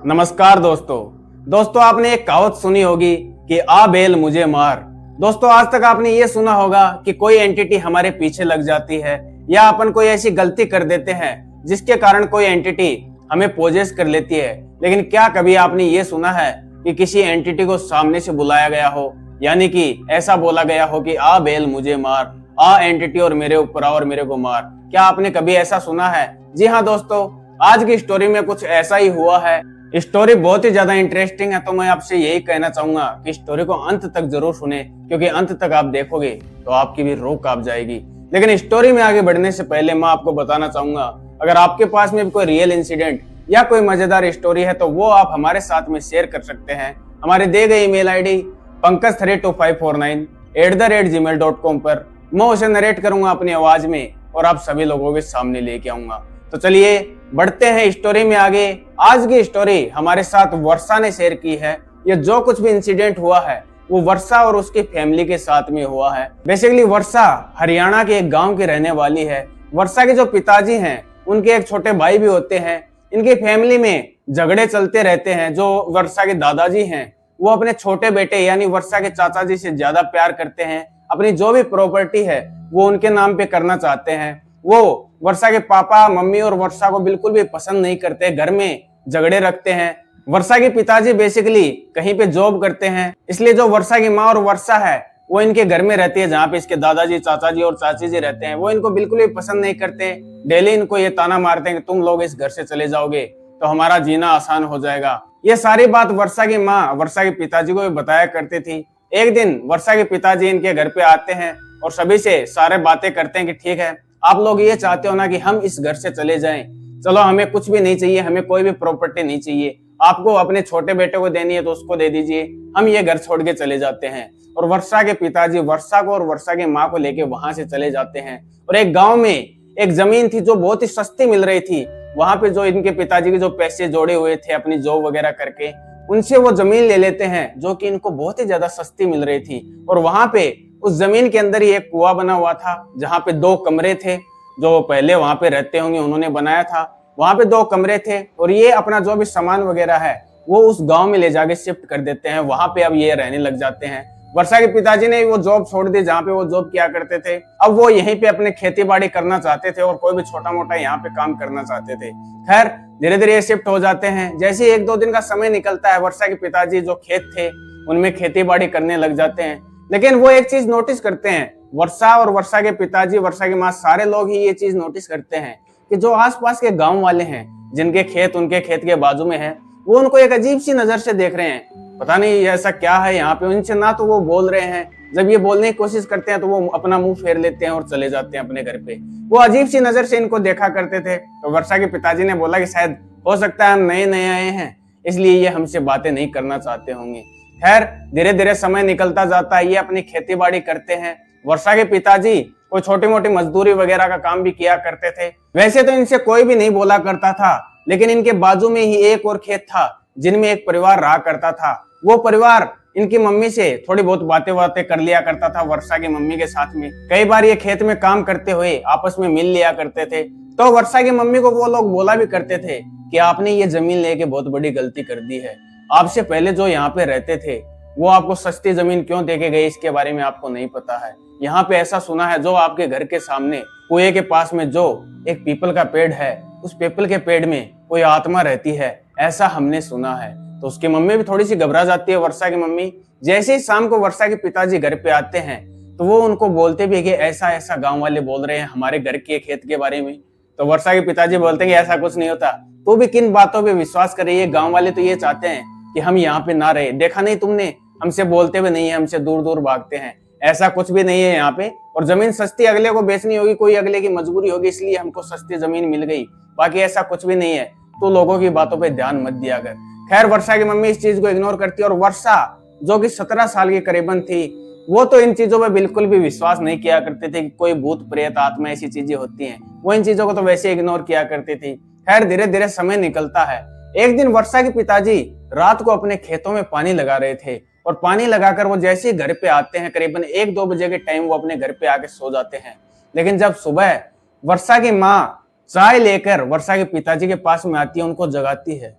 नमस्कार दोस्तों आपने एक कहावत सुनी होगी कि आ बैल मुझे मार। दोस्तों आज तक आपने ये सुना होगा कि कोई एंटिटी हमारे पीछे लग जाती है या अपन कोई ऐसी गलती कर देते हैं जिसके कारण कोई एंटिटी हमें पोजेस कर लेती है। लेकिन क्या कभी आपने ये सुना है कि किसी एंटिटी को सामने से बुलाया गया हो, यानी कि ऐसा बोला गया हो कि आ बैल मुझे मार, आ एंटिटी और मेरे ऊपर आ और मेरे को मार। क्या आपने कभी ऐसा सुना है? जी हाँ दोस्तों, आज की स्टोरी में कुछ ऐसा ही हुआ है। स्टोरी बहुत ही ज्यादा इंटरेस्टिंग है, तो मैं आपसे यही कहना चाहूंगा कि स्टोरी को अंत तक जरूर सुने, क्योंकि अंत तक आप देखोगे तो आपकी भी रूह कांप जाएगी। लेकिन स्टोरी में आगे बढ़ने से पहले मैं आपको बताना चाहूंगा, अगर आपके पास में भी कोई रियल इंसिडेंट या कोई मजेदार स्टोरी है तो वो आप हमारे साथ में शेयर कर सकते हैं। हमारे दिए गए ईमेल आईडी pankaj32549@gmail.com पर मैं उसे नरेट करूंगा अपनी आवाज में और आप सभी लोगों के सामने लेके आऊंगा। तो चलिए बढ़ते हैं स्टोरी में आगे। आज की स्टोरी हमारे साथ वर्षा ने शेयर की है। ये जो कुछ भी इंसिडेंट हुआ है वो वर्षा और उसकी फैमिली के साथ में हुआ है। बेसिकली वर्षा हरियाणा के एक गांव की रहने वाली है। वर्षा के जो पिताजी हैं उनके एक छोटे भाई भी होते हैं। इनकी फैमिली में झगड़े चलते रहते हैं। जो वर्षा के दादाजी हैं वो अपने छोटे बेटे यानी वर्षा के चाचा जी से ज्यादा प्यार करते हैं। अपनी जो भी प्रॉपर्टी है वो उनके नाम पे करना चाहते हैं। वो वर्षा के पापा मम्मी और वर्षा को बिल्कुल भी पसंद नहीं करते, घर में झगड़े रखते हैं। वर्षा के पिताजी बेसिकली कहीं पे जॉब करते हैं, इसलिए जो वर्षा की माँ और वर्षा है वो इनके घर में रहती है, जहाँ पे इसके दादाजी चाचा जी और चाची जी रहते हैं। वो इनको बिल्कुल भी पसंद नहीं करते। डेली इनको ये ताना मारते हैं कि तुम लोग इस घर से चले जाओगे तो हमारा जीना आसान हो जाएगा। ये सारी बात वर्षा की माँ वर्षा के पिताजी को भी बताया करती थी। एक दिन वर्षा के पिताजी इनके घर पे आते हैं और सभी से सारे बातें करते हैं कि ठीक है, आप लोग ये चाहते हो ना कि हम इस घर से चले जाएं, चलो हमें कुछ भी नहीं चाहिए, हमें कोई भी प्रॉपर्टी नहीं चाहिए, आपको अपने छोटे बेटे को देनी है तो उसको दे दीजिए, हम ये घर छोड़ के चले जाते हैं। और वर्षा के पिताजी वर्षा को और वर्षा की माँ को लेके वहां से चले जाते हैं। और एक गांव में एक जमीन थी जो बहुत ही सस्ती मिल रही थी। वहां पे जो इनके पिताजी के जो पैसे जोड़े हुए थे अपनी जॉब वगैरह करके, उनसे वो जमीन ले लेते हैं जो कि इनको बहुत ही ज्यादा सस्ती मिल रही थी। और वहां पे उस जमीन के अंदर ही एक कुआं बना हुआ था, जहाँ पे 2 कमरे थे। जो पहले वहां पे रहते होंगे उन्होंने बनाया था। वहां पे 2 कमरे थे और ये अपना जो भी सामान वगैरह है वो उस गांव में ले जाके शिफ्ट कर देते हैं। वहां पे अब ये रहने लग जाते हैं। वर्षा के पिताजी ने वो जॉब छोड़ दी जहाँ पे वो जॉब किया करते थे। अब वो यहीं पे अपने खेती बाड़ी करना चाहते थे और कोई भी छोटा मोटा यहाँ पे काम करना चाहते थे। खैर धीरे धीरे शिफ्ट हो जाते हैं। जैसे ही 1-2 दिन का समय निकलता है, वर्षा के पिताजी जो खेत थे उनमें खेती बाड़ी करने लग जाते हैं। लेकिन वो एक चीज नोटिस करते हैं, वर्षा और वर्षा के पिताजी वर्षा की माँ सारे लोग ही ये चीज नोटिस करते हैं कि जो आसपास के गांव वाले हैं जिनके खेत उनके खेत के बाजू में है, वो उनको एक अजीब सी नजर से देख रहे हैं। पता नहीं ऐसा क्या है यहाँ पे। उनसे ना तो वो बोल रहे हैं, जब ये बोलने की कोशिश करते हैं तो वो अपना मुंह फेर लेते हैं और चले जाते हैं अपने घर पे। वो अजीब सी नजर से इनको देखा करते थे। तो वर्षा के पिताजी ने बोला कि शायद हो सकता है हम नए नए आए हैं, इसलिए ये हमसे बातें नहीं करना चाहते होंगे। खैर धीरे धीरे समय निकलता जाता है। ये अपनी खेती बाड़ी करते हैं। वर्षा के पिताजी कोई छोटी मोटी मजदूरी वगैरह का काम भी किया करते थे। वैसे तो इनसे कोई भी नहीं बोला करता था, लेकिन इनके बाजू में ही एक और खेत था जिनमें एक परिवार रहा करता था। वो परिवार इनकी मम्मी से थोड़ी बहुत बातें कर लिया करता था। वर्षा की मम्मी के साथ में कई बार ये खेत में काम करते हुए आपस में मिल लिया करते थे। तो वर्षा की मम्मी को वो लोग बोला भी करते थे कि आपने ये जमीन लेके बहुत बड़ी गलती कर दी है। आपसे पहले जो यहाँ पे रहते थे वो आपको सस्ती जमीन क्यों देके गए इसके बारे में आपको नहीं पता है। यहाँ पे ऐसा सुना है, जो आपके घर के सामने कुएं के पास में जो एक पीपल का पेड़ है, उस पीपल के पेड़ में कोई आत्मा रहती है, ऐसा हमने सुना है। तो उसकी मम्मी भी थोड़ी सी घबरा जाती है। वर्षा की मम्मी जैसे ही शाम को वर्षा के पिताजी घर पे आते हैं तो वो उनको बोलते भी है कि ऐसा ऐसा गाँव वाले बोल रहे हैं हमारे घर के खेत के बारे में। तो वर्षा के पिताजी बोलते हैं कि ऐसा कुछ नहीं होता, तो भी किन बातों पे विश्वास करे। ये गाँव वाले तो ये चाहते हैं कि हम यहाँ पे ना रहे। देखा नहीं तुमने, हमसे बोलते हुए नहीं है, हमसे दूर दूर भागते हैं। ऐसा कुछ भी नहीं है यहाँ पे। और जमीन सस्ती अगले को बेचनी होगी, कोई अगले की मजबूरी होगी, इसलिए हमको सस्ती जमीन मिल गई, बाकी ऐसा कुछ भी नहीं है। तो लोगों की बातों पे ध्यान मत दिया कर। खैर वर्षा की मम्मी इस चीज को इग्नोर करती है। और वर्षा जो कि 17 साल की करीबन थी, वो तो इन चीजों पे बिल्कुल भी विश्वास नहीं किया करते थे कि कोई भूत प्रेत आत्मा ऐसी चीजें होती हैं। वो इन चीजों को तो वैसे इग्नोर किया करती थी। खैर धीरे धीरे समय निकलता है। एक दिन वर्षा के पिताजी रात को अपने खेतों में पानी लगा रहे थे और पानी लगाकर वो जैसे ही घर पे आते हैं, करीबन 1-2 बजे के टाइम वो अपने घर पे आके सो जाते हैं। लेकिन जब सुबह वर्षा की माँ चाय लेकर वर्षा के पिताजी के पास में आती है, उनको जगाती है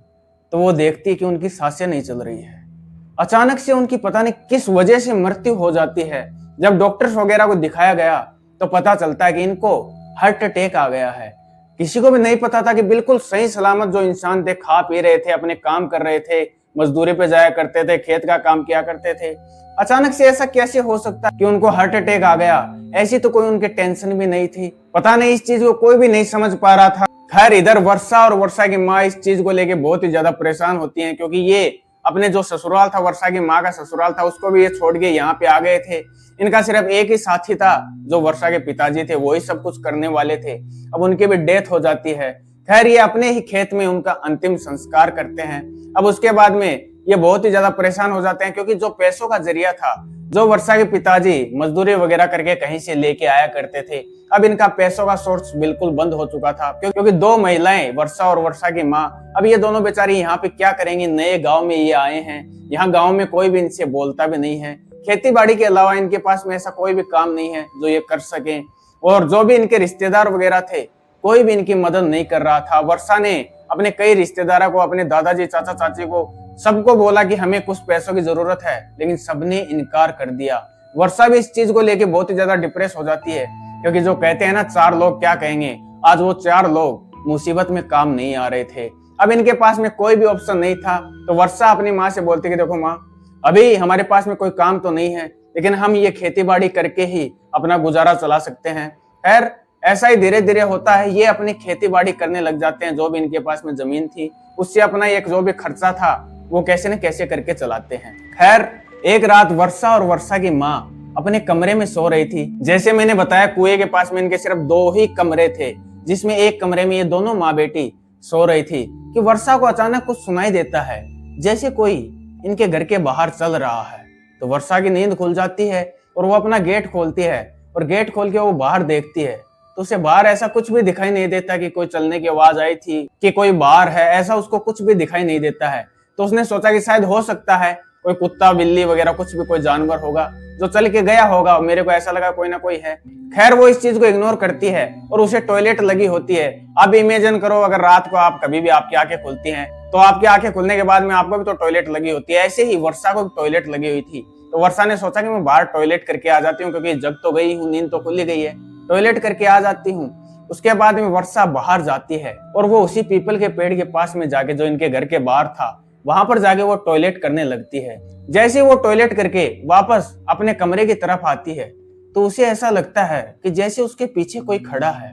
तो वो देखती है कि उनकी सांसें नहीं चल रही है। अचानक से उनकी पता नहीं किस वजह से मृत्यु हो जाती है। जब डॉक्टर्स वगैरह को दिखाया गया तो पता चलता है कि इनको हार्ट अटैक आ गया है। किसी को भी नहीं पता था कि बिल्कुल सही सलामत जो इंसान थे, खा पी रहे थे, अपने काम कर रहे थे, मजदूरी पे जाया करते थे, खेत का काम किया करते थे, अचानक से ऐसा कैसे हो सकता कि उनको हार्ट अटैक आ गया। ऐसी तो कोई उनके टेंशन भी नहीं थी। पता नहीं, इस चीज को कोई भी नहीं समझ पा रहा था। खैर, इधर वर्षा और वर्षा की माँ इस चीज को लेके बहुत ही ज्यादा परेशान होती हैं, क्योंकि ये अपने जो ससुराल था, वर्षा की माँ का ससुराल था, उसको भी ये छोड़ के यहाँ पे आ गए थे। इनका सिर्फ एक ही साथी था जो वर्षा के पिताजी थे, वही सब कुछ करने वाले थे। अब उनकी भी डेथ हो जाती है। खैर, ये अपने ही खेत में उनका अंतिम संस्कार करते हैं। अब उसके बाद में ये बहुत ही ज्यादा परेशान हो जाते हैं, क्योंकि जो पैसों का जरिया था, जो वर्षा के पिताजी मजदूरी वगैरह करके कहीं से लेके आया करते थे, अब इनका पैसों का सोर्स बिल्कुल बंद हो चुका था। क्योंकि दो महिलाएं, वर्षा और वर्षा की माँ, अब ये दोनों बेचारी यहाँ पे क्या करेंगी। नए गांव में ये आए हैं, यहाँ गांव में कोई भी इनसे बोलता भी नहीं है। खेती बाड़ी के अलावा इनके पास में ऐसा कोई भी काम नहीं है जो ये कर सके। और जो भी इनके रिश्तेदार वगैरह थे, कोई भी इनकी मदद नहीं कर रहा था। वर्षा ने अपने कई रिश्तेदारों को, अपने दादाजी, चाचा चाची को, सबको बोला कि हमें कुछ पैसों की जरूरत है, लेकिन सबने इनकार कर दिया। वर्षा भी इस चीज को लेके बहुत ही ज्यादा डिप्रेस हो जाती है, क्योंकि जो कहते हैं ना, 4 लोग क्या कहेंगे, आज वो 4 लोग मुसीबत में काम नहीं आ रहे थे। अब इनके पास में कोई भी ऑप्शन नहीं था। तो वर्षा अपनी माँ से बोलती कि देखो माँ, अभी हमारे पास में कोई काम तो नहीं है, लेकिन हम ये खेती बाड़ी करके ही अपना गुजारा चला सकते हैं। खैर, ऐसा ही धीरे धीरे होता है। ये अपनी खेती बाड़ी करने लग जाते हैं। जो भी इनके पास में जमीन थी, उससे अपना एक जो भी खर्चा था वो कैसे न कैसे करके चलाते हैं। खैर, एक रात वर्षा और वर्षा की माँ अपने कमरे में सो रही थी। जैसे मैंने बताया, कुएं के पास में इनके सिर्फ 2 ही कमरे थे, जिसमें एक कमरे में ये दोनों माँ बेटी सो रही थी कि वर्षा को अचानक कुछ सुनाई देता है, जैसे कोई इनके घर के बाहर चल रहा है। तो वर्षा की नींद खुल जाती है और वो अपना गेट खोलती है, और गेट खोल के वो बाहर देखती है तो उसे बाहर ऐसा कुछ भी दिखाई नहीं देता कि कोई चलने की आवाज आई थी, कि कोई बाहर है, ऐसा उसको कुछ भी दिखाई नहीं देता है। तो उसने सोचा कि शायद हो सकता है कोई कुत्ता, बिल्ली वगैरह कुछ भी कोई जानवर होगा जो चल के गया होगा। मेरे को ऐसा लगा कोई ना कोई है। खैर, वो इस चीज को इग्नोर करती है और उसे टॉयलेट लगी होती है। अब इमेजिन करो, अगर रात को आप कभी भी आपकी आंखें खुलती हैं, तो आपकी आंखें खुलने के बाद में आपको भी तो टॉयलेट लगी होती है। ऐसे ही वर्षा को भी टॉयलेट लगी हुई थी। तो वर्षा ने सोचा कि मैं बाहर टॉयलेट करके आ जाती हूँ, क्योंकि जग तो गई हूँ, नींद तो खुली गई है, टॉयलेट करके आ जाती हूँ। उसके बाद में वर्षा बाहर जाती है और वो उसी पीपल के पेड़ के पास में जाके, जो इनके घर के बाहर था, वहां पर जाके वो टॉयलेट करने लगती है। जैसे वो टॉयलेट करके वापस अपने कमरे की तरफ आती है, तो उसे ऐसा लगता है कि जैसे उसके पीछे कोई खड़ा है।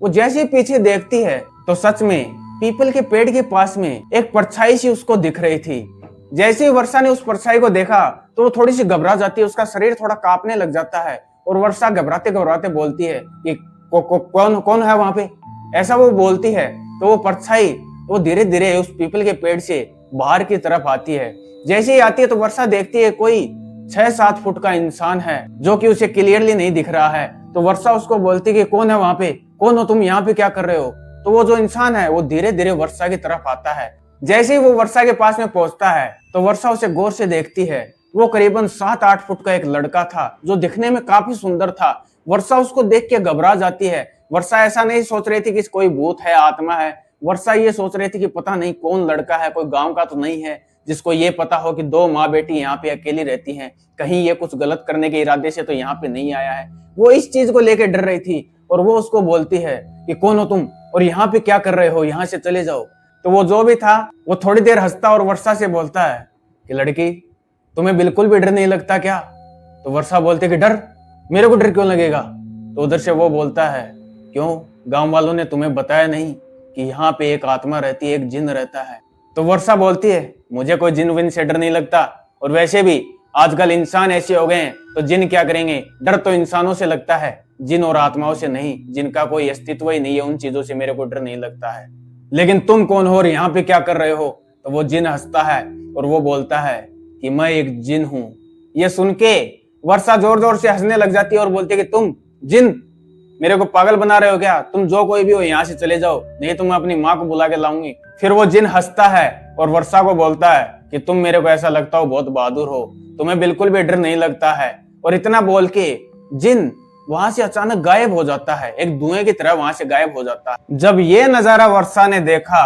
वो जैसे पीछे देखती है तो सच में पीपल के पेड़ के पास में एक परछाई सी उसको दिख रही थी। जैसे ही वर्षा ने उस परछाई को देखा तो वो थोड़ी सी घबरा जाती है, उसका शरीर थोड़ा कांपने लग जाता है, और वर्षा घबराते घबराते बोलती है कि कौन है वहां पे, ऐसा वो बोलती है। तो वो परछाई वो धीरे धीरे उस पीपल के पेड़ से बाहर की तरफ आती है। जैसे ही आती है तो वर्षा देखती है कोई 6-7 फुट का इंसान है, जो कि उसे क्लियरली नहीं दिख रहा है। तो वर्षा उसको बोलती कि कौन है वहां पे, कौन हो तुम, यहाँ पे क्या कर रहे हो। तो वो जो इंसान है वो धीरे धीरे वर्षा की तरफ आता है। जैसे ही वो वर्षा के पास में पहुंचता है तो वर्षा उसे गौर से देखती है। वो करीबन 7-8 फुट का एक लड़का था, जो दिखने में काफी सुंदर था। वर्षा उसको देख के घबरा जाती है। वर्षा ऐसा नहीं सोच रही थी कि कोई भूत है, आत्मा है। वर्षा ये सोच रही थी कि पता नहीं कौन लड़का है, कोई गांव का तो नहीं है जिसको ये पता हो कि 2 माँ बेटी यहाँ पे अकेली रहती हैं, कहीं ये कुछ गलत करने के इरादे से तो यहाँ पे नहीं आया है। वो इस चीज को लेकर डर रही थी, और वो उसको बोलती है कि कौन हो तुम और यहाँ पे क्या कर रहे हो, यहाँ से चले जाओ। तो वो जो भी था वो थोड़ी देर हंसता और वर्षा से बोलता है कि लड़की, तुम्हें बिल्कुल भी डर नहीं लगता क्या। तो वर्षा बोलती कि डर, मेरे को डर क्यों लगेगा। तो उधर से वो बोलता है, क्यों, गांव वालों ने तुम्हें बताया नहीं कि यहाँ पे एक आत्मा रहती है, एक जिन रहता है। तो वर्षा बोलती है, मुझे कोई जिन विन से डर नहीं लगता, और वैसे भी आजकल इंसान ऐसे हो गए हैं तो जिन क्या करेंगे, डर तो इंसानों से लगता है, जिन और आत्माओं से नहीं, जिनका कोई अस्तित्व ही नहीं है, उन चीजों से मेरे को डर नहीं लगता है। लेकिन तुम कौन हो और यहाँ पे क्या कर रहे हो। तो वो जिन हंसता है और वो बोलता है कि मैं एक जिन हूं। ये सुन के वर्षा जोर जोर से हंसने लग जाती है और बोलती है कि तुम जिन, मेरे को पागल बना रहे हो क्या, तुम जो कोई भी हो यहाँ से चले जाओ, नहीं तो मैं अपनी माँ को बुला के लाऊंगी। फिर वो जिन हंसता है और वर्षा को बोलता है कि तुम मेरे को ऐसा लगता हो बहुत बहादुर हो, तुम्हें बिल्कुल भी डर नहीं लगता है। और इतना बोल के जिन वहां से अचानक गायब हो जाता है, एक धुएं की तरह वहां से गायब हो जाता है। जब ये नजारा वर्षा ने देखा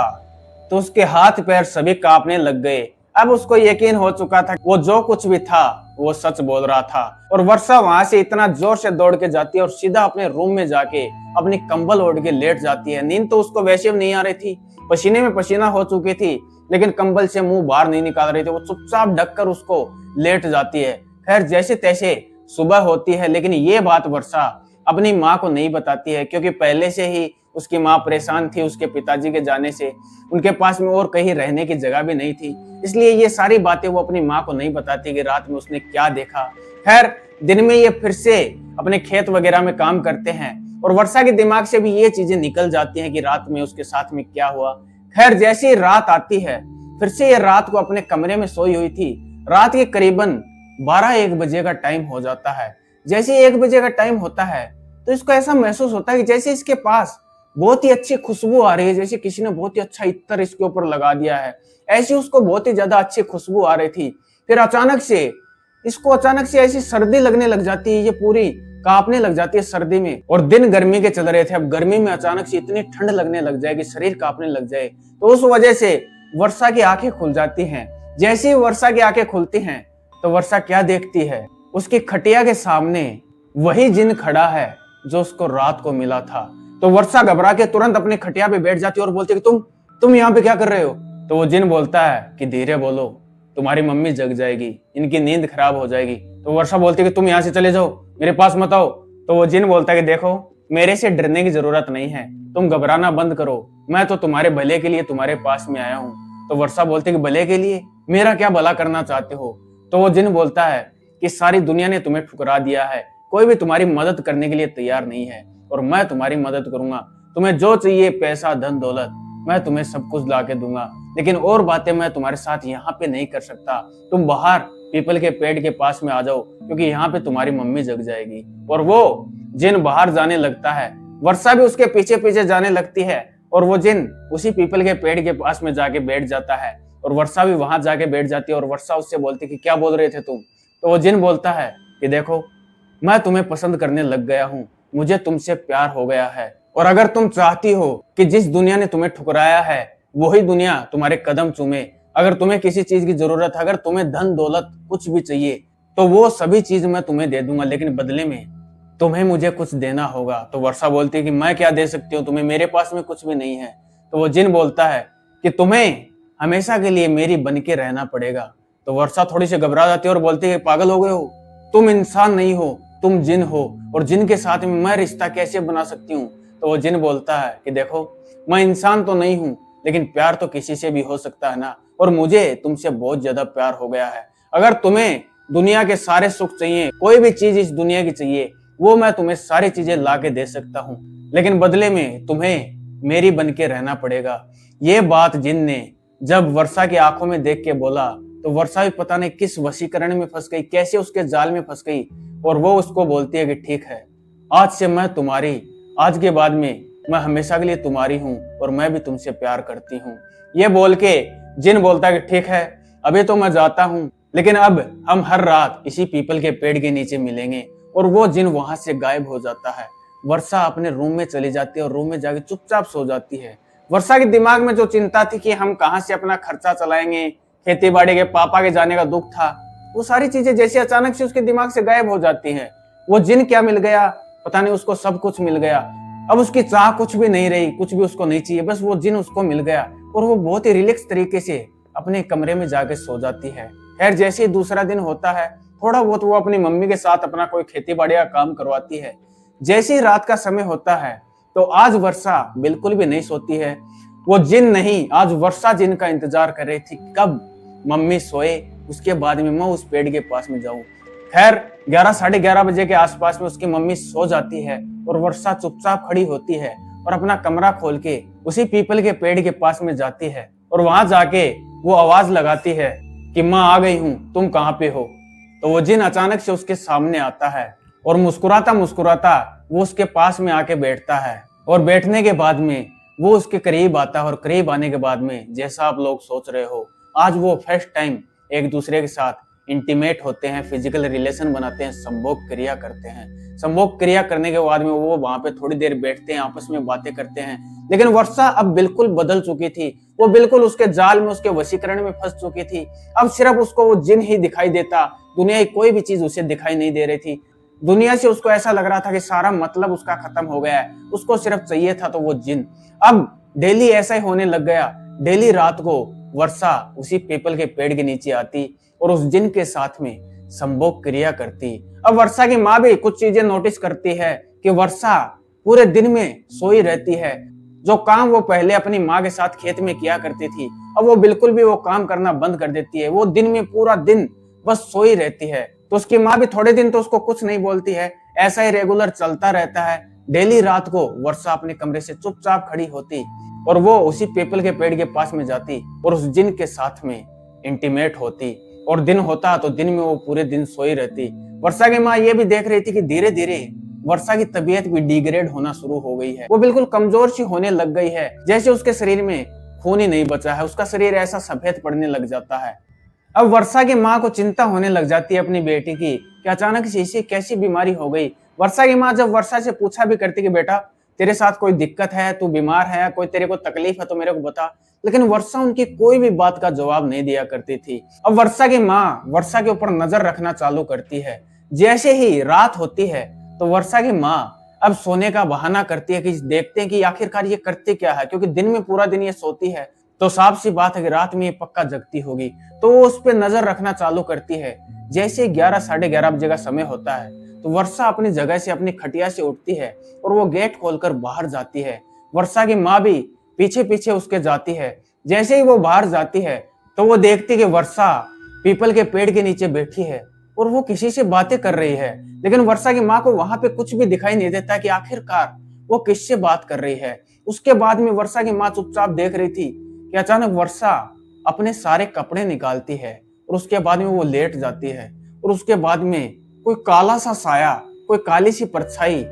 तो उसके हाथ पैर सभी कांपने लग गए। अब उसको यकीन हो चुका था वो जो कुछ भी था वो सच बोल रहा था। और वर्षा वहां से इतना जोर से दौड़ के जाती है और सीधा अपने रूम में जाके अपनी कंबल ओढ़ के लेट जाती है। नींद तो उसको वैसे भी नहीं आ रही थी, पसीने में पसीना हो चुकी थी, लेकिन कंबल से मुंह बाहर नहीं निकाल रही थी। वो चुपचाप ढककर उसको लेट जाती है। खैर जैसे तैसे सुबह होती है, लेकिन ये बात वर्षा अपनी माँ को नहीं बताती है, क्योंकि पहले से ही उसकी माँ परेशान थी उसके पिताजी के जाने से। उनके पास में और कहीं रहने की जगह भी नहीं थी, इसलिए ये सारी बातें वो अपनी माँ को नहीं बताती कि रात में उसने क्या देखा। खैर दिन में ये फिर से अपने खेत वगैरह में काम करते हैं और वर्षा के दिमाग से भी ये चीजें निकल जाती हैं कि रात में उसके साथ में क्या हुआ। खैर जैसी ही रात आती है, फिर से ये रात को अपने कमरे में सोई हुई थी। रात के करीबन 12-1 बजे का टाइम हो जाता है। जैसे 1 बजे का टाइम होता है तो इसको ऐसा महसूस होता है कि जैसे इसके पास बहुत ही अच्छी खुशबू आ रही है, जैसे किसी ने बहुत ही अच्छा इत्तर इसके ऊपर लगा दिया है। ऐसी उसको बहुत ही ज्यादा अच्छी खुशबू आ रही थी। फिर अचानक से ऐसी सर्दी लगने लग जाती है, ये पूरी कांपने लग जाती है सर्दी में। और दिन गर्मी के चल रहे थे, अब गर्मी में अचानक से इतनी ठंड लगने लग जाए कि शरीर कांपने लग जाए। तो उस वजह से वर्षा की आंखें खुल जाती हैं। जैसे ही वर्षा की आंखें खुलती हैं तो वर्षा क्या देखती है, उसकी खटिया के सामने वही जिन खड़ा है जो उसको रात को मिला था। तो वर्षा घबरा के तुरंत अपने खटिया पे बैठ जाती है और बोलती है कि तुम यहाँ पे क्या कर रहे हो। तो वो जिन बोलता है कि धीरे बोलो, तुम्हारी मम्मी जग जाएगी, इनकी नींद खराब हो जाएगी। तो वर्षा बोलती है कि तुम यहाँ से चले जाओ, मेरे पास मत आओ। तो वो जिन बोलता है कि देखो, मेरे से डरने की जरूरत नहीं है, तुम घबराना बंद करो, मैं तो तुम्हारे भले के लिए तुम्हारे पास में आया हूँ। तो वर्षा बोलती है कि भले के लिए, मेरा क्या भला करना चाहते हो। तो वो जिन बोलता है कि सारी दुनिया ने तुम्हें ठुकरा दिया है, कोई भी तुम्हारी मदद करने के लिए तैयार नहीं है, और मैं तुम्हारी मदद करूंगा। तुम्हें जो चाहिए, पैसा धन दौलत, मैं तुम्हें सब कुछ ला के दूंगा, लेकिन और बातें मैं तुम्हारे साथ यहाँ पे नहीं कर सकता। तुम बाहर पीपल के पेड़ के पास में आ जाओ, क्योंकि यहाँ पे तुम्हारी मम्मी जग जाएगी। और वो जिन बाहर जाने लगता है, वर्षा भी उसके पीछे पीछे जाने लगती है, और वो जिन उसी पीपल के पेड़ के पास में जाके बैठ जाता है, और वर्षा भी वहां जाके बैठ जाती है। और वर्षा उससे बोलती कि क्या बोल रहे थे तुम। तो वो जिन बोलता है कि देखो, मैं तुम्हें पसंद करने लग गया हूँ, मुझे तुमसे प्यार हो गया है, और अगर तुम चाहती हो कि जिस दुनिया ने तुम्हें ठुकराया है वही दुनिया तुम्हारे कदम चूमे, अगर तुम्हें किसी चीज की जरूरत है, अगर तुम्हें धन दौलत कुछ भी चाहिए, तो वो सभी चीज मैं तुम्हें दे दूंगा, लेकिन बदले में तुम्हें मुझे कुछ देना होगा। तो वर्षा बोलती है कि मैं क्या दे सकती हूँ तुम्हें, मेरे पास में कुछ भी नहीं है। तो वो जिन बोलता है कि तुम्हें हमेशा के लिए मेरी बन के रहना पड़ेगा। तो वर्षा थोड़ी सी घबरा जाती है और बोलती है पागल हो गए हो, तुम इंसान नहीं हो, तुम जिन हो, और जिन के साथ में मैं रिश्ता कैसे बना सकती हूँ। तो वो जिन बोलता है कि देखो, मैं इंसान तो नहीं हूँ, लेकिन प्यार तो किसी से भी हो सकता है ना, और मुझे तुमसे बहुत ज्यादा प्यार हो गया है। अगर तुम्हें दुनिया के सारे सुख चाहिए, कोई भी चीज इस दुनिया की चाहिए, वो मैं तुम्हें सारी चीजें ला के दे सकता हूँ, लेकिन बदले में तुम्हें मेरी बन के रहना पड़ेगा। ये बात जिन ने जब वर्षा की आंखों में देख के बोला, तो वर्षा भी पता नहीं किस वशीकरण में फंस गई, कैसे उसके जाल में फंस गई, और वो उसको बोलती है कि ठीक है, आज से मैं तुम्हारी, आज के बाद में मैं हमेशा के लिए तुम्हारी हूँ, और मैं भी तुमसे प्यार करती हूँ। ये बोल के जिन बोलता है कि ठीक है, अभी तो मैं जाता हूँ, लेकिन अब हम हर रात इसी पीपल के पेड़ के नीचे मिलेंगे। और वो जिन वहां से गायब हो जाता है। वर्षा अपने रूम में चली जाती है और रूम में जाके चुपचाप सो जाती है। वर्षा के दिमाग में जो चिंता थी कि हम कहाँ से अपना खर्चा चलाएंगे, खेती बाड़ी के पापा के जाने का दुख था, वो सारी चीजें जैसे अचानक से उसके दिमाग से गायब हो जाती हैं। वो जिन क्या मिल गया, पता नहीं, उसको सब कुछ मिल गया। अब उसकी चाह कुछ भी नहीं रही, कुछ भी उसको नहीं चाहिए, बस वो जिन उसको मिल गया, और वो बहुत ही रिलैक्स तरीके से अपने कमरे में जाके सो जाती है। खैर जैसे ही दूसरा दिन होता है, थोड़ा बहुत वो अपनी मम्मी के साथ अपना कोई खेती बाड़ी का काम करवाती है। जैसे ही रात का समय होता है, तो आज वर्षा बिल्कुल भी नहीं सोती है। वो जिन नहीं, आज वर्षा जिन का इंतजार कर रही थी, कब मम्मी सोए, उसके बाद में मैं उस पेड़ के पास में जाऊं। खैर 11-11:30 बजे के आसपास में उसकी मम्मी सो जाती है, और वर्षा चुपचाप खड़ी होती है और अपना कमरा खोल के उसी पीपल के पेड़ के पास में जाती है, और वहां जाके वो आवाज लगाती है कि माँ आ गई हूँ, तुम कहाँ पे हो। तो वो जिन अचानक से उसके सामने आता है, और मुस्कुराता मुस्कुराता वो उसके पास में आके बैठता है, और बैठने के बाद में वो उसके करीब आता है, और करीब आने के बाद में जैसा आप लोग सोच रहे हो, आज वो फर्स्ट टाइम एक दूसरे के साथ इंटीमेट होते हैं, फिजिकल रिलेशन बनाते हैं, संभोग क्रिया करते हैं। संभोग क्रिया करने के बाद में वो वहां पे थोड़ी देर बैठते हैं, आपस में बातें करते हैं। लेकिन वर्षा अब बिल्कुल बदल चुकी थी। वो बिल्कुल उसके जाल में, उसके वशीकरण में फंस चुकी थी। अब सिर्फ उसको वो जिन ही दिखाई देता, दुनिया की कोई भी चीज उसे दिखाई नहीं दे रही थी। दुनिया से उसको ऐसा लग रहा था कि सारा मतलब उसका खत्म हो गया है, उसको सिर्फ चाहिए था तो वो जिन। अब डेली ऐसा ही होने लग गया। डेली रात को वर्षा उसी पीपल के पेड़ के नीचे आती और उस जिन के साथ में संभोग क्रिया करती। अब वर्षा की माँ भी कुछ चीजें नोटिस करती है कि वर्षा पूरे दिन में सोई रहती है। जो काम वो पहले अपनी माँ के साथ खेत में किया करती थी, अब वो बिल्कुल भी वो काम करना बंद कर देती है। वो दिन में पूरा दिन बस सोई रहती है। तो उसकी माँ भी थोड़े दिन तो उसको कुछ नहीं बोलती है। ऐसा ही रेगुलर चलता रहता है। डेली रात को वर्षा अपने कमरे से चुपचाप खड़ी होती और वो उसी पीपल के पेड़ के पास में जाती और उस जिन के साथ में इंटीमेट होती। और दिन होता तो दिन में वो पूरे दिन सोई रहती। वर्षा की माँ ये भी देख रही थी कि धीरे धीरे वर्षा की तबीयत भी डिग्रेड होना शुरू हो गई है। वो बिल्कुल कमजोर सी होने लग गई है, जैसे उसके शरीर में खून ही नहीं बचा है। उसका शरीर ऐसा सफेद पड़ने लग जाता है। अब वर्षा की माँ को चिंता होने लग जाती है अपनी बेटी की कि अचानक से इसे कैसी बीमारी हो गई। वर्षा की माँ जब वर्षा से पूछा भी करती कि बेटा तेरे साथ कोई दिक्कत है, तू बीमार है, कोई तेरे को तकलीफ है तो मेरे को बता, लेकिन वर्षा उनकी कोई भी बात का जवाब नहीं दिया करती थी। अब वर्षा की माँ वर्षा के ऊपर नजर रखना चालू करती है। जैसे ही रात होती है तो वर्षा की माँ अब सोने का बहाना करती है कि देखते हैं कि आखिरकार ये करते क्या है, क्योंकि दिन में पूरा दिन ये सोती है तो साफ सी बात है कि रात में ये पक्का जगती होगी। तो वो उस पर नजर रखना चालू करती है। जैसे 11 साढ़े 11 बजे का समय होता है तो वर्षा अपनी जगह से, अपनी खटिया से उठती है और वो गेट खोलकर बाहर जाती है। वर्षा की माँ भी पीछे पीछे उसके जाती है। जैसे ही वो बाहर जाती है तो वो देखती कि वर्षा पीपल के पेड़ के नीचे बैठी है और वो किसी से बातें कर रही है। लेकिन वर्षा की माँ को वहां पे कुछ भी दिखाई नहीं देता कि आखिरकार वो किससे बात कर रही है। उसके बाद में वर्षा की माँ चुपचाप देख रही थी कि अचानक वर्षा अपने सारे कपड़े निकालती है और उसके बाद में वो लेट जाती है। और उसके बाद में कोई काला सा साया, कोई काली सी परछाई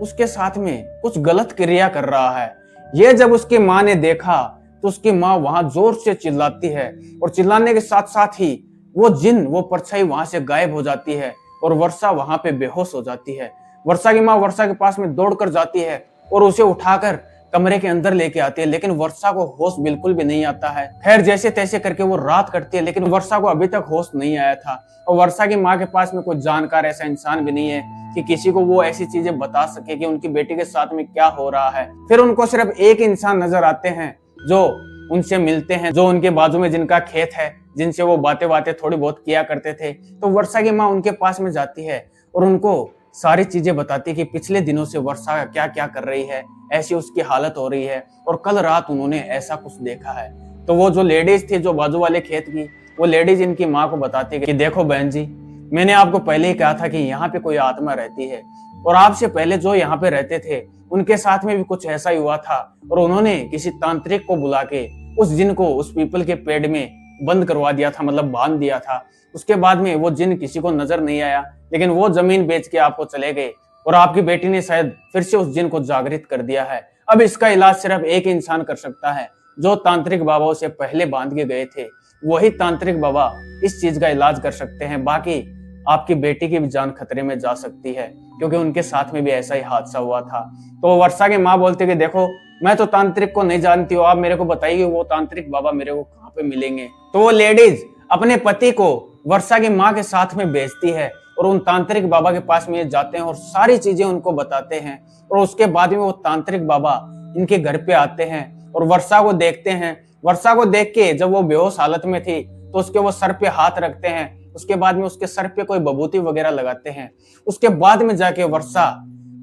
उसके साथ में कुछ गलत क्रिया कर रहा है। ये जब उसकी माँ ने देखा तो उसकी माँ वहां जोर से चिल्लाती है और चिल्लाने के साथ साथ ही वो जिन, वो परछाई वहां से गायब हो जाती है और वर्षा वहां पे बेहोश हो जाती है। वर्षा की माँ वर्षा के पास में दौड़कर जाती है और उसे उठाकर कमरे के अंदर लेके आती है, लेकिन वर्षा को होश बिल्कुल भी नहीं आता है। खैर जैसे तैसे करके वो रात कटती है, लेकिन वर्षा को अभी तक होश नहीं आया था। और वर्षा की माँ के पास में कोई जानकार ऐसा इंसान भी नहीं है कि किसी को वो ऐसी चीजें बता सके कि उनकी बेटी के साथ में क्या हो रहा है। फिर उनको सिर्फ एक इंसान नजर आते हैं जो उनसे मिलते हैं, जो उनके बाजू में जिनका खेत है, जिनसे वो बातें बातें थोड़ी बहुत किया करते थे। तो वर्षा की माँ उनके पास में जाती है और उनको सारी चीजें बताती है कि पिछले दिनों से वर्षा क्या क्या कर रही है, ऐसी उसकी हालत हो रही है और कल रात उन्होंने ऐसा कुछ देखा है। तो वो जो लेडीज थी जो बाजू वाले खेत की, वो लेडीज इनकी माँ को बताती है कि देखो बहन जी, मैंने आपको पहले ही कहा था कि यहाँ पे कोई आत्मा रहती है और आपसे पहले जो यहाँ पे रहते थे उनके साथ में भी कुछ ऐसा ही हुआ था और उन्होंने किसी तांत्रिक को बुला के उस जिन को उस पीपल के पेड़ में बंद करवा दिया था, मतलब बांध दिया था। उसके बाद में वो जिन किसी को नजर नहीं आया, लेकिन वो जमीन बेच के आपको चले गए और आपकी बेटी ने शायद फिर से उस जिन को जागृत कर दिया है। अब इसका इलाज सिर्फ एक इंसान कर सकता है, जो तांत्रिक बाबाओं से पहले बांध के गए थे। वही तांत्रिक बाबा इस चीज का इलाज कर सकते हैं। बाकी आपकी बेटी की भी जान खतरे में जा सकती है, क्योंकि उनके साथ में भी ऐसा ही हादसा हुआ था। तो वर्षा की माँ बोलती कि देखो मैं तो तांत्रिक को नहीं जानती हूँ, आप मेरे को बताइए वो तांत्रिक बाबा मेरे को कहाँ पे मिलेंगे। तो वो लेडीज अपने पति को वर्षा की माँ के साथ में भेजती है और उन तांत्रिक बाबा के पास में जाते हैं और सारी चीजें उनको बताते हैं। और उसके बाद में वो तांत्रिक बाबा इनके घर पे आते हैं और वर्षा को देखते हैं। वर्षा को देख के जब वो बेहोश हालत में थी तो उसके वो सर पे हाथ रखते हैं। उसके बाद में उसके सर पे कोई बबूती वगैरह लगाते हैं। उसके बाद में जाके वर्षा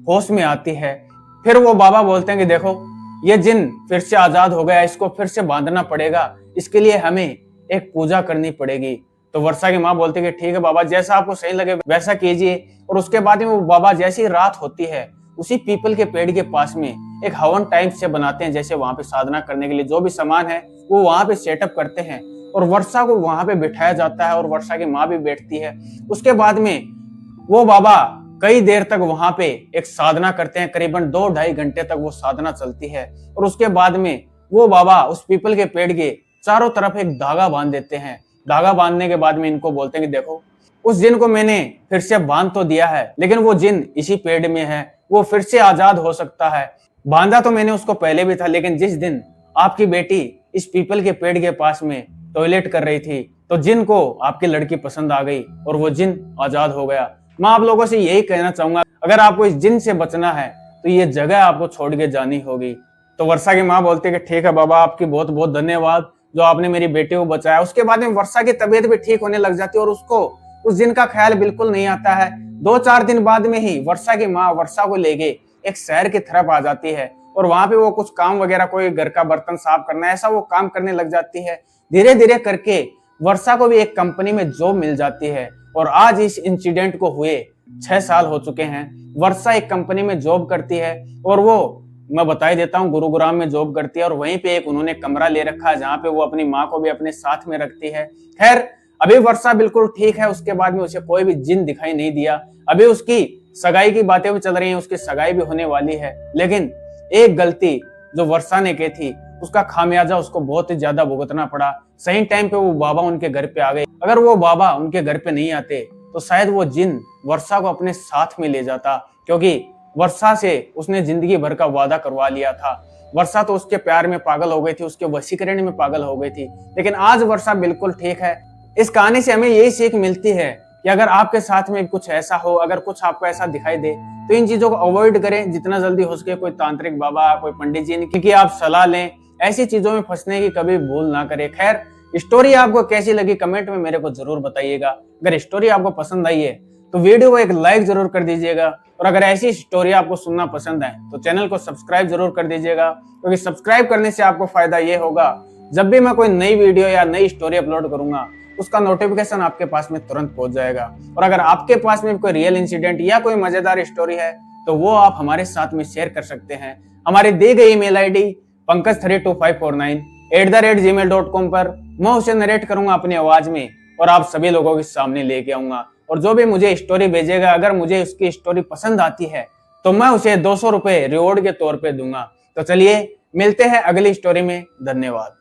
होश में आती है। फिर वो बाबा बोलते हैं कि देखो ये जिन फिर से आजाद हो गया, इसको फिर से बांधना पड़ेगा, इसके लिए हमें एक पूजा करनी पड़ेगी। तो वर्षा की माँ बोलती है कि ठीक है बाबा, जैसा आपको सही लगे वैसा कीजिए। और उसके बाद में वो बाबा जैसी ही रात होती है उसी पीपल के पेड़ के पास में एक हवन टाइप से बनाते हैं, जैसे वहां पे साधना करने के लिए जो भी सामान है वो वहां पे सेटअप करते हैं और वर्षा को वहां पे बिठाया जाता है और वर्षा की माँ भी बैठती है। उसके बाद में वो बाबा कई देर तक वहां पे एक साधना करते हैं, करीबन 2-2.5 घंटे तक वो साधना चलती है। और उसके बाद में वो बाबा उस पीपल के पेड़ के चारों तरफ एक धागा बांध देते हैं धागा बांधने के बाद में इनको बोलते हैं कि देखो, उस जिन को मैंने फिर से बांध तो दिया है, लेकिन वो जिन इसी पेड़ में है, वो फिर से आजाद हो सकता है। बांधा तो मैंने उसको पहले भी था, लेकिन जिस दिन आपकी बेटी इस पीपल के पेड़ के पास में टॉयलेट कर रही थी, तो जिन को आपकी लड़की पसंद आ गई और वो जिन आजाद हो गया। मैं आप लोगों से यही कहना चाहूंगा, अगर आपको इस जिन से बचना है तो ये जगह आपको छोड़ के जानी होगी। तो वर्षा की माँ बोलती है कि ठीक है बाबा, आपकी बहुत बहुत धन्यवाद जो आपने मेरी बेटी को बचाया। उसके बाद में वर्षा की तबीयत भी ठीक होने लग जाती है और उसको उस जिन का ख्याल बिल्कुल नहीं आता है। 2-4 दिन बाद में ही वर्षा की माँ वर्षा को लेके एक शहर की तरफ आ जाती है और वहां पे वो कुछ काम वगैरह, कोई घर का बर्तन साफ करना, ऐसा वो काम करने लग जाती है। धीरे धीरे करके वर्षा को भी एक कंपनी में जॉब मिल जाती है और आज इस इंसिडेंट को हुए 6 साल हो चुके हैं। वर्षा एक कंपनी में जॉब करती है और वो, मैं बता ही देता हूँ, गुरुग्राम में जॉब करती है और वहीं पे एक उन्होंने कमरा ले रखा है जहाँ पे वो अपनी माँ को भी अपने साथ में रखती है। खैर, अभी वर्षा बिल्कुल ठीक है, उसके बाद में उसे कोई भी जिन दिखाई नहीं दिया। अभी उसकी सगाई की बातें भी चल रही हैं, उसकी सगाई भी होने वाली है, लेकिन एक गलती जो वर्षा ने की थी उसका खामियाजा उसको बहुत ही ज्यादा भुगतना पड़ा। सही टाइम पे वो बाबा उनके घर पे आ गए। अगर वो बाबा उनके घर पे नहीं आते तो शायद वो जिन वर्षा को अपने साथ में ले जाता, क्योंकि वर्षा से उसने जिंदगी भर का वादा करवा लिया था। वर्षा तो उसके प्यार में पागल हो गई थी, उसके वशीकरण में पागल हो गई थी, लेकिन आज वर्षा बिल्कुल ठीक है। इस कहानी से हमें यही सीख मिलती है कि अगर आपके साथ में कुछ ऐसा हो, अगर कुछ आपको ऐसा दिखाई दे, तो इन चीजों को अवॉइड करें जितना जल्दी हो सके। कोई तांत्रिक बाबा, कोई पंडित जी की आप सलाह लें, ऐसी चीजों में फंसने की कभी भूल ना करें। खैर, स्टोरी आपको कैसी लगी कमेंट में मेरे को जरूर बताइएगा। अगर स्टोरी आपको पसंद आई है तो वीडियो को एक लाइक जरूर कर दीजिएगा, और अगर ऐसी स्टोरी आपको सुनना पसंद है तो चैनल को सब्सक्राइब जरूर कर दीजिएगा, क्योंकि सब्सक्राइब करने से आपको फायदा ये होगा, जब भी मैं कोई नई वीडियो या नई स्टोरी अपलोड करूंगा उसका नोटिफिकेशन आपके पास में तुरंत पहुंच जाएगा। और अगर आपके पास में कोई रियल इंसिडेंट या कोई मजेदार स्टोरी है तो वो आप हमारे साथ में शेयर कर सकते हैं। हमारी दी गई ईमेल आईडी pankaj32549@gmail.com पर मैं उसे नरेट करूंगा अपनी आवाज में और आप सभी लोगों के सामने लेके आऊंगा। और जो भी मुझे स्टोरी भेजेगा, अगर मुझे उसकी स्टोरी पसंद आती है तो मैं उसे 200 रुपए रिवॉर्ड के तौर पे दूंगा। तो चलिए मिलते हैं अगली स्टोरी में। धन्यवाद।